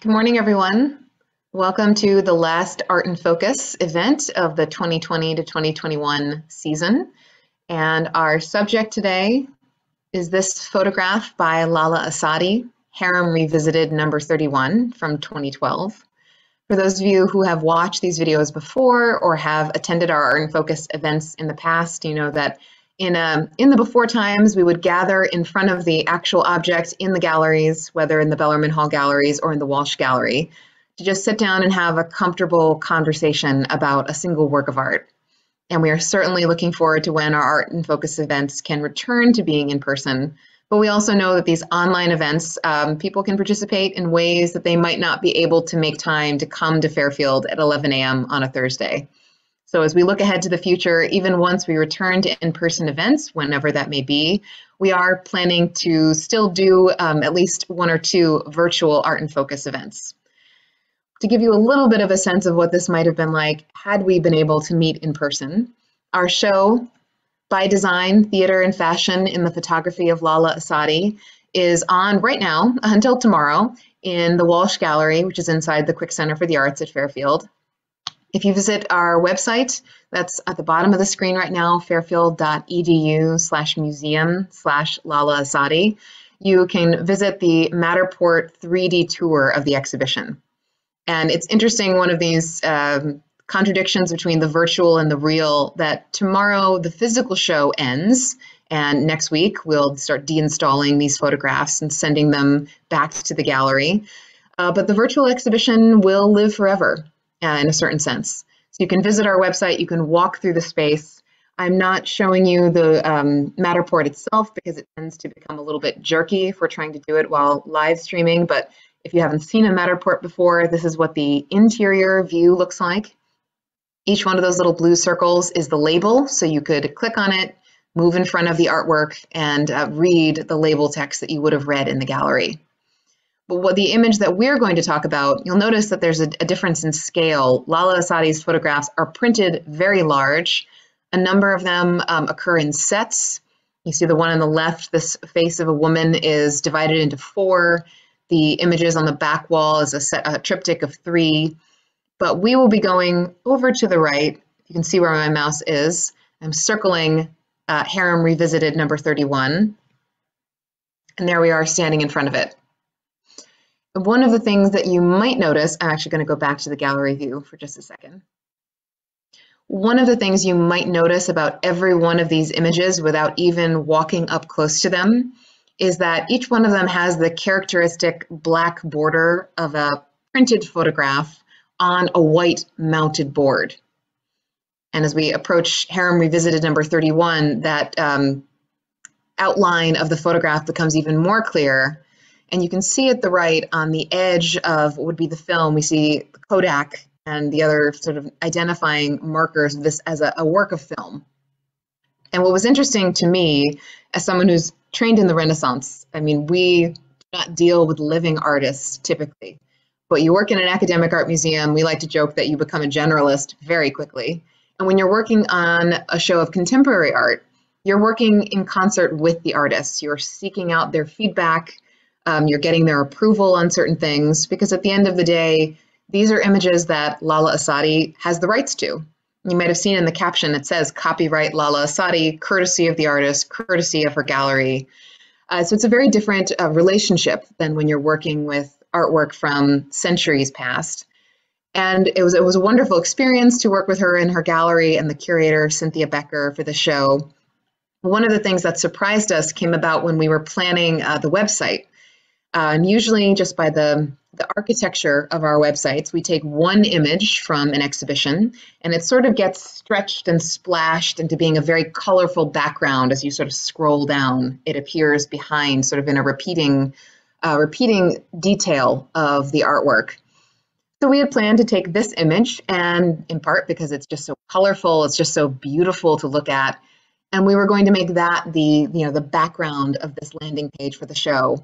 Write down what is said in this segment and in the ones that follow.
Good morning, everyone. Welcome to the last Art in Focus event of the 2020 to 2021 season. And our subject today is this photograph by Lalla Essaydi, Harem Revisited number 31 from 2012. For those of you who have watched these videos before or have attended our Art in Focus events in the past, you know that in the before times, we would gather in front of the actual object in the galleries, whether in the Bellarmine Hall galleries or in the Walsh Gallery, to just sit down and have a comfortable conversation about a single work of art. And we are certainly looking forward to when our Art in Focus events can return to being in person. But we also know that these online events, people can participate in ways that they might not be able to make time to come to Fairfield at 11 a.m. on a Thursday. So as we look ahead to the future, even once we return to in-person events, whenever that may be, we are planning to still do at least one or two virtual Art in Focus events. To give you a little bit of a sense of what this might have been like had we been able to meet in person, our show, By Design, Theater and Fashion in the Photography of Lalla Essaydi, is on right now until tomorrow in the Walsh Gallery, which is inside the Quick Center for the Arts at Fairfield. If you visit our website, that's at the bottom of the screen right now, fairfield.edu/museum/Lalla Essaydi, you can visit the Matterport 3D tour of the exhibition. And it's interesting, one of these contradictions between the virtual and the real, that tomorrow the physical show ends, and next week we'll start deinstalling these photographs and sending them back to the gallery. But the virtual exhibition will live forever. In a certain sense. So you can visit our website, you can walk through the space. I'm not showing you the Matterport itself because it tends to become a little bit jerky if we're trying to do it while live streaming, but if you haven't seen a Matterport before, this is what the interior view looks like. Each one of those little blue circles is the label, so you could click on it, move in front of the artwork, and read the label text that you would have read in the gallery. But what the image that we're going to talk about, you'll notice that there's a difference in scale. Lalla Essaydi's photographs are printed very large. A number of them occur in sets. You see the one on the left, this face of a woman is divided into 4. The images on the back wall is a triptych of 3. But we will be going over to the right. You can see where my mouse is. I'm circling Harem Revisited number 31. And there we are standing in front of it. One of the things that you might notice, I'm actually going to go back to the gallery view for just a second. One of the things you might notice about every one of these images without even walking up close to them is that each one of them has the characteristic black border of a printed photograph on a white mounted board. And as we approach Harem Revisited number 31, that outline of the photograph becomes even more clear. And you can see at the right on the edge of what would be the film, we see the Kodak and the other sort of identifying markers of this as a work of film. And what was interesting to me, as someone who's trained in the Renaissance, I mean, we do not deal with living artists typically, but you work in an academic art museum, we like to joke that you become a generalist very quickly. And when you're working on a show of contemporary art, you're working in concert with the artists. You're seeking out their feedback. You're getting their approval on certain things, because at the end of the day, these are images that Lalla Essaydi has the rights to. You might have seen in the caption, it says copyright Lalla Essaydi, courtesy of the artist, courtesy of her gallery. So it's a very different relationship than when you're working with artwork from centuries past. And it was a wonderful experience to work with her in her gallery and the curator, Cynthia Becker, for the show. One of the things that surprised us came about when we were planning the website. And usually just by the architecture of our websites, we take one image from an exhibition and it sort of gets stretched and splashed into being a very colorful background. As you sort of scroll down, it appears behind, sort of in a repeating detail of the artwork. So we had planned to take this image, and in part because it's just so colorful, it's just so beautiful to look at, and we were going to make that the background of this landing page for the show.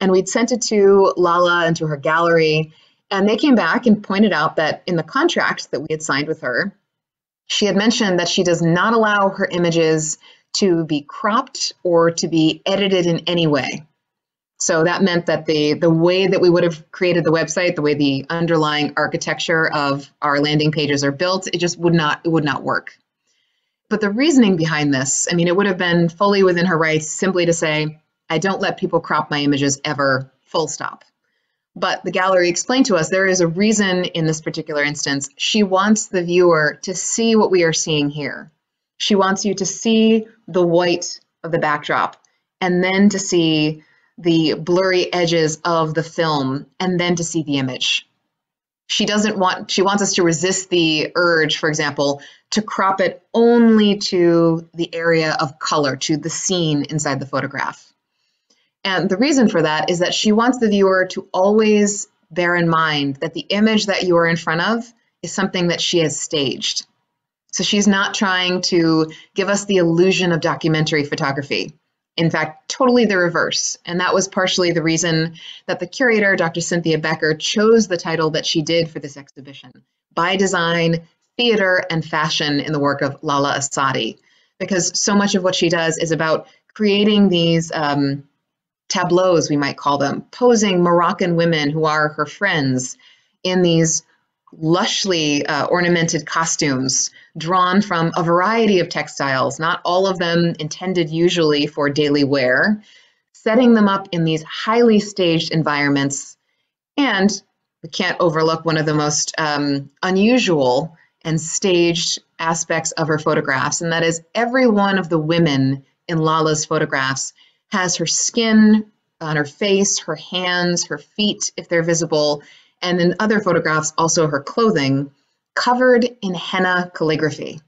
And we'd sent it to Lalla and to her gallery, and they came back and pointed out that in the contract that we had signed with her, she had mentioned that she does not allow her images to be cropped or to be edited in any way. So that meant that the way that we would have created the website, the way the underlying architecture of our landing pages are built, it would not work. But the reasoning behind this, I mean, it would have been fully within her rights simply to say, I don't let people crop my images ever, full stop. But the gallery explained to us there is a reason in this particular instance. She wants the viewer to see what we are seeing here. She wants you to see the white of the backdrop and then to see the blurry edges of the film and then to see the image. She wants us to resist the urge, for example, to crop it only to the area of color, to the scene inside the photograph. And the reason for that is that she wants the viewer to always bear in mind that the image that you are in front of is something that she has staged. So she's not trying to give us the illusion of documentary photography. In fact, totally the reverse. And that was partially the reason that the curator, Dr. Cynthia Becker, chose the title that she did for this exhibition, By Design, Theater, and Fashion in the Work of Lalla Essaydi, because so much of what she does is about creating these tableaus, we might call them, posing Moroccan women who are her friends in these lushly ornamented costumes drawn from a variety of textiles, not all of them intended usually for daily wear, setting them up in these highly staged environments. And we can't overlook one of the most unusual and staged aspects of her photographs, and that is every one of the women in Lalla's photographs has her skin on her face, her hands, her feet, if they're visible, and in other photographs, also her clothing, covered in henna calligraphy.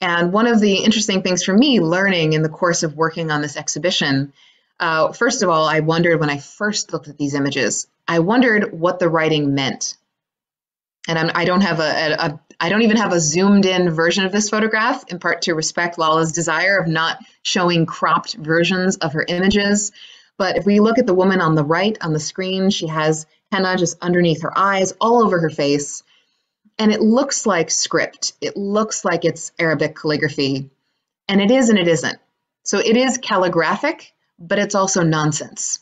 And one of the interesting things for me learning in the course of working on this exhibition, first of all, I wondered when I first looked at these images, I wondered what the writing meant. And I don't even have a zoomed in version of this photograph, in part to respect Lalla's desire of not showing cropped versions of her images. But if we look at the woman on the right on the screen, she has henna just underneath her eyes, all over her face. And it looks like script. It looks like it's Arabic calligraphy. And it is and it isn't. So it is calligraphic, but it's also nonsense.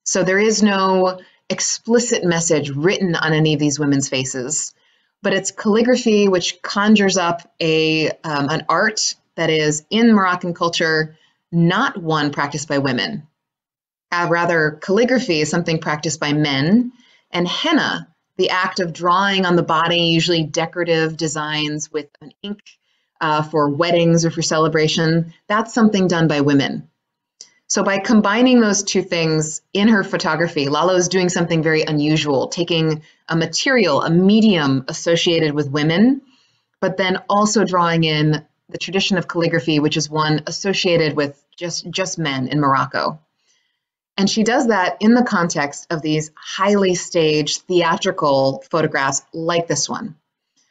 So there is no explicit message written on any of these women's faces, but it's calligraphy which conjures up an art that is in Moroccan culture, not one practiced by women. Rather, calligraphy is something practiced by men, and henna, the act of drawing on the body, usually decorative designs with an ink for weddings or for celebration, that's something done by women. So by combining those two things in her photography, Lalla is doing something very unusual, taking a material, a medium associated with women, but then also drawing in the tradition of calligraphy, which is one associated with just men in Morocco. And she does that in the context of these highly staged theatrical photographs like this one.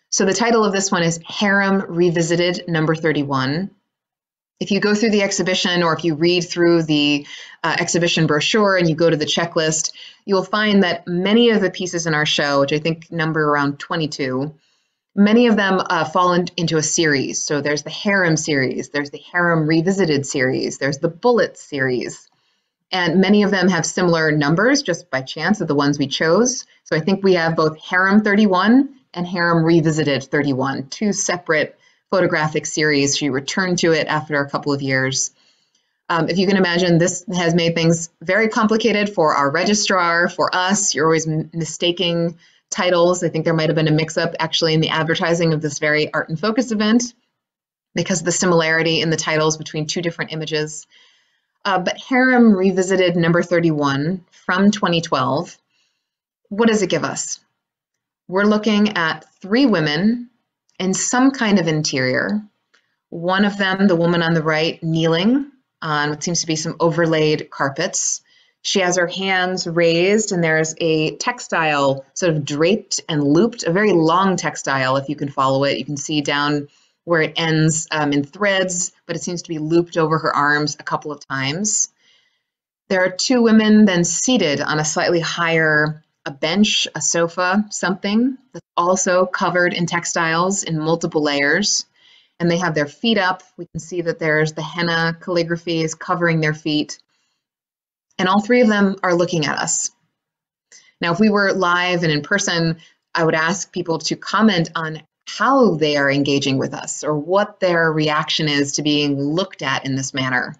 So the title of this one is Harem Revisited, number 31. If you go through the exhibition or if you read through the exhibition brochure and you go to the checklist, you'll find that many of the pieces in our show, which I think number around 22, many of them fall into a series. So there's the Harem series, there's the Harem Revisited series, there's the Bullet series. And many of them have similar numbers just by chance of the ones we chose. So I think we have both Harem 31 and Harem Revisited 31, two separate photographic series. She returned to it after a couple of years. If you can imagine, this has made things very complicated for our registrar, for us. You're always mistaking titles. I think there might have been a mix-up actually in the advertising of this very art and focus event because of the similarity in the titles between two different images. But Harem Revisited number 31 from 2012, what does it give us? We're looking at three women in some kind of interior. One of them, the woman on the right, kneeling on what seems to be some overlaid carpets. She has her hands raised and there's a textile sort of draped and looped, a very long textile if you can follow it. You can see down where it ends in threads, but it seems to be looped over her arms a couple of times. There are two women then seated on a slightly higher, a bench, a sofa, something that's also covered in textiles in multiple layers. And they have their feet up. We can see that there's the henna calligraphy is covering their feet. And all three of them are looking at us. Now, if we were live and in person, I would ask people to comment on how they are engaging with us or what their reaction is to being looked at in this manner.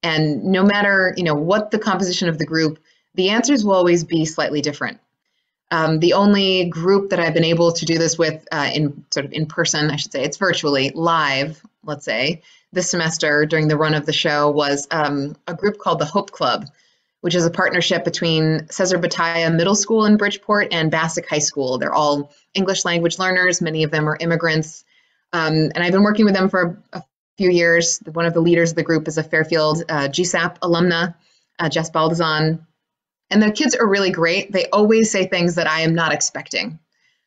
And no matter, what the composition of the group, the answers will always be slightly different. The only group that I've been able to do this with in person, I should say, it's virtually live, let's say, this semester during the run of the show was a group called the Hope Club, which is a partnership between Cesar Batalla Middle School in Bridgeport and Bassick High School. They're all English language learners. Many of them are immigrants. And I've been working with them for a few years. One of the leaders of the group is a Fairfield GSAP alumna, Jess Baldazan. And the kids are really great. They always say things that I am not expecting.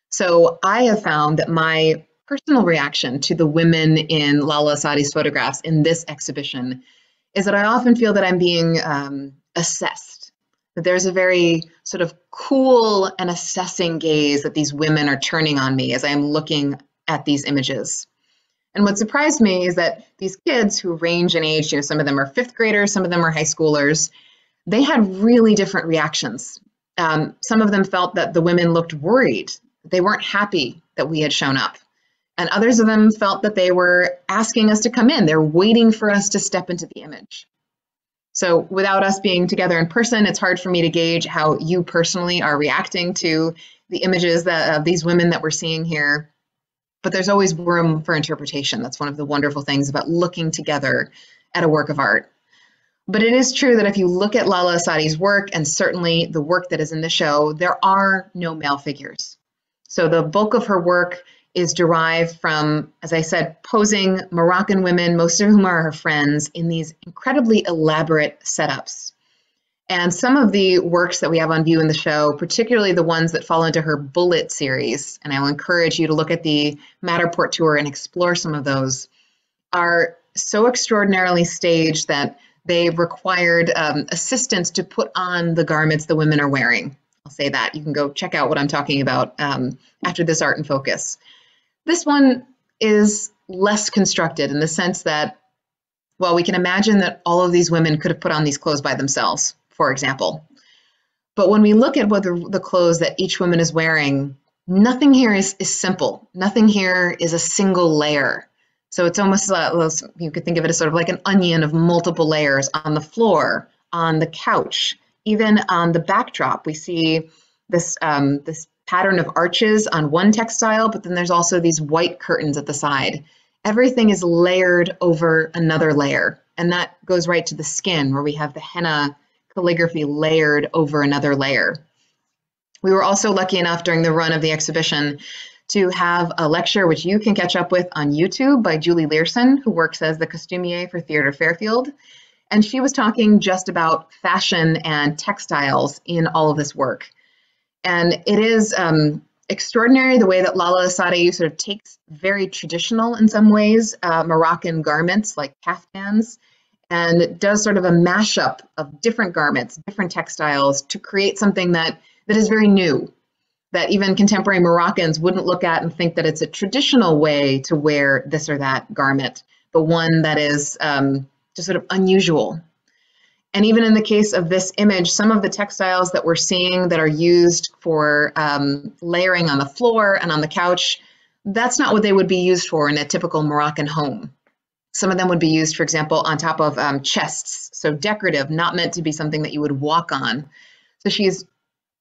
So I have found that my personal reaction to the women in Lalla Essaydi's photographs in this exhibition is that I often feel that I'm being assessed, that there's a very sort of cool and assessing gaze that these women are turning on me as I'm looking at these images. And what surprised me is that these kids who range in age, some of them are fifth graders, some of them are high schoolers, they had really different reactions. Some of them felt that the women looked worried. They weren't happy that we had shown up. And others of them felt that they were asking us to come in. They're waiting for us to step into the image. So without us being together in person, it's hard for me to gauge how you personally are reacting to the images of these women that we're seeing here. But there's always room for interpretation. That's one of the wonderful things about looking together at a work of art. But it is true that if you look at Lalla Essaydi's work, and certainly the work that is in the show, there are no male figures. So the bulk of her work is derived from, as I said, posing Moroccan women, most of whom are her friends, in these incredibly elaborate setups. And some of the works that we have on view in the show, particularly the ones that fall into her Bullet series, and I will encourage you to look at the Matterport tour and explore some of those, are so extraordinarily staged that they required assistants to put on the garments the women are wearing. I'll say that. You can go check out what I'm talking about after this Art in Focus. This one is less constructed in the sense that, well, we can imagine that all of these women could have put on these clothes by themselves, for example. But when we look at what the clothes that each woman is wearing, nothing here is simple. Nothing here is a single layer. So it's almost, you could think of it as sort of like an onion of multiple layers on the floor, on the couch, even on the backdrop. We see this pattern of arches on one textile, but then there's also these white curtains at the side. Everything is layered over another layer. And that goes right to the skin, where we have the henna calligraphy layered over another layer. We were also lucky enough during the run of the exhibition to have a lecture, which you can catch up with on YouTube, by Julie Learson, who works as the costumier for Theatre Fairfield. And she was talking just about fashion and textiles in all of this work. And it is extraordinary the way that Lalla Essaydi sort of takes very traditional, in some ways, Moroccan garments like kaftans, and does sort of a mashup of different garments, different textiles, to create something that is very new, that even contemporary Moroccans wouldn't look at and think that it's a traditional way to wear this or that garment, but one that is just sort of unusual. And even in the case of this image, some of the textiles that we're seeing that are used for layering on the floor and on the couch, that's not what they would be used for in a typical Moroccan home. Some of them would be used, for example, on top of chests, so decorative, not meant to be something that you would walk on. So she's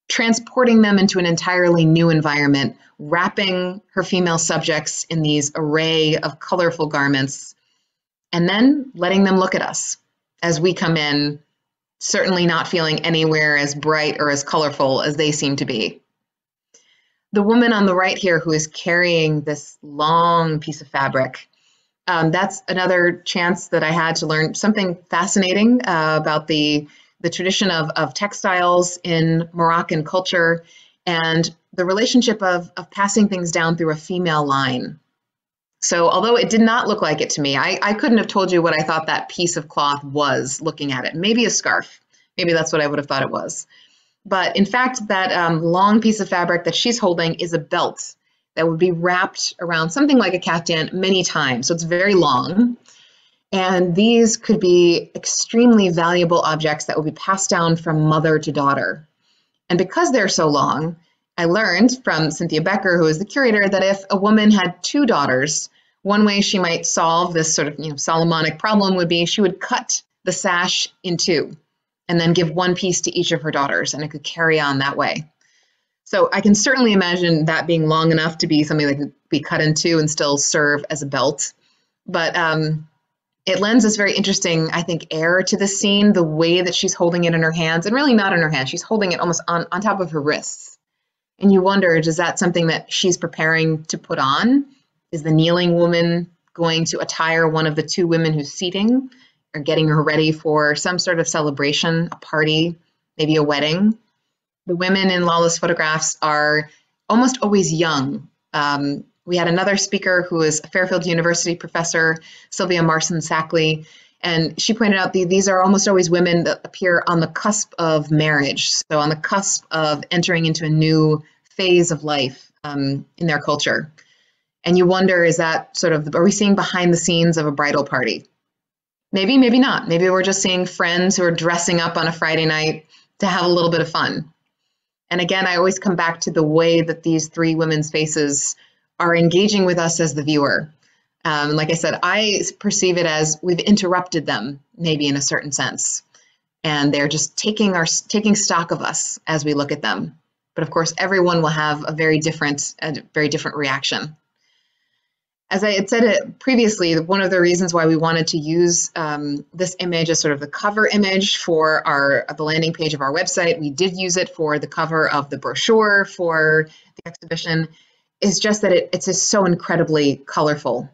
transporting them into an entirely new environment, wrapping her female subjects in these array of colorful garments, and then letting them look at us as we come in, certainly not feeling anywhere as bright or as colorful as they seem to be. The woman on the right here who is carrying this long piece of fabric, that's another chance that I had to learn something fascinating about the tradition of textiles in Moroccan culture and the relationship of passing things down through a female line. So although it did not look like it to me, I couldn't have told you what I thought that piece of cloth was looking at it. Maybe a scarf. Maybe that's what I would have thought it was. But in fact, that long piece of fabric that she's holding is a belt that would be wrapped around something like a kaftan many times. So it's very long. And these could be extremely valuable objects that will be passed down from mother to daughter. And because they're so long, I learned from Cynthia Becker, who is the curator, that if a woman had two daughters, one way she might solve this sort of Solomonic problem would be she would cut the sash in two and then give one piece to each of her daughters, and it could carry on that way. So I can certainly imagine that being long enough to be something that could be cut in two and still serve as a belt. But it lends this very interesting, I think, air to the scene, the way that she's holding it in her hands, and really not in her hands. She's holding it almost on top of her wrists. And you wonder, is that something that she's preparing to put on? Is the kneeling woman going to attire one of the two women who's seating, or getting her ready for some sort of celebration, a party, maybe a wedding? The women in Lalla's photographs are almost always young. We had another speaker who is a Fairfield University professor, Sylvia Marson-Sackley, and she pointed out these are almost always women that appear on the cusp of marriage, so on the cusp of entering into a new phase of life in their culture. And you wonder, is that sort of, are we seeing behind the scenes of a bridal party? Maybe, maybe not. Maybe we're just seeing friends who are dressing up on a Friday night to have a little bit of fun. And again, I always come back to the way that these three women's faces are engaging with us as the viewer. Like I said, I perceive it as we've interrupted them, maybe in a certain sense, and they're just taking stock of us as we look at them. But of course, everyone will have a very different reaction. As I had said previously, one of the reasons why we wanted to use this image as sort of the cover image for the landing page of our website, we did use it for the cover of the brochure for the exhibition, is just that it's just so incredibly colorful.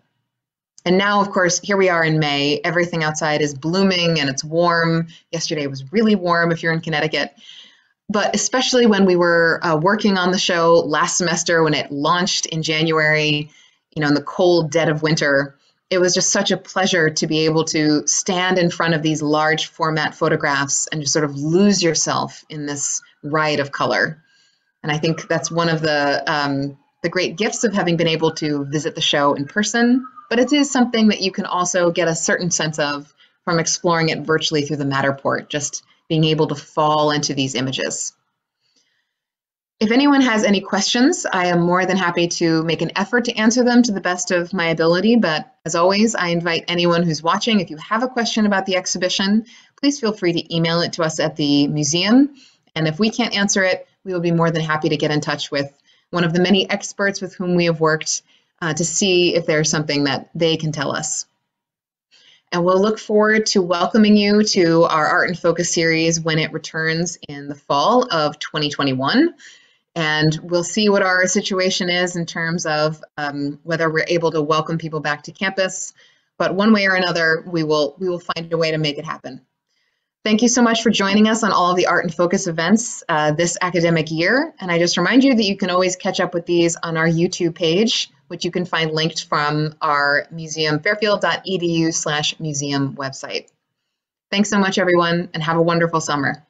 And now, of course, here we are in May. Everything outside is blooming and it's warm. Yesterday was really warm if you're in Connecticut. But especially when we were working on the show last semester, when it launched in January, in the cold dead of winter, it was just such a pleasure to be able to stand in front of these large format photographs and just sort of lose yourself in this riot of color. And I think that's one of the great gifts of having been able to visit the show in person, but it is something that you can also get a certain sense of from exploring it virtually through the Matterport, just being able to fall into these images. If anyone has any questions, I am more than happy to make an effort to answer them to the best of my ability, but as always, I invite anyone who's watching, if you have a question about the exhibition, please feel free to email it to us at the museum, and if we can't answer it, we will be more than happy to get in touch with one of the many experts with whom we have worked to see if there's something that they can tell us. And we'll look forward to welcoming you to our Art in Focus series when it returns in the fall of 2021. And we'll see what our situation is in terms of whether we're able to welcome people back to campus. But one way or another, we will find a way to make it happen. Thank you so much for joining us on all of the Art in Focus events this academic year. And I just remind you that you can always catch up with these on our YouTube page, which you can find linked from our museumfairfield.edu/museum website. Thanks so much, everyone, and have a wonderful summer.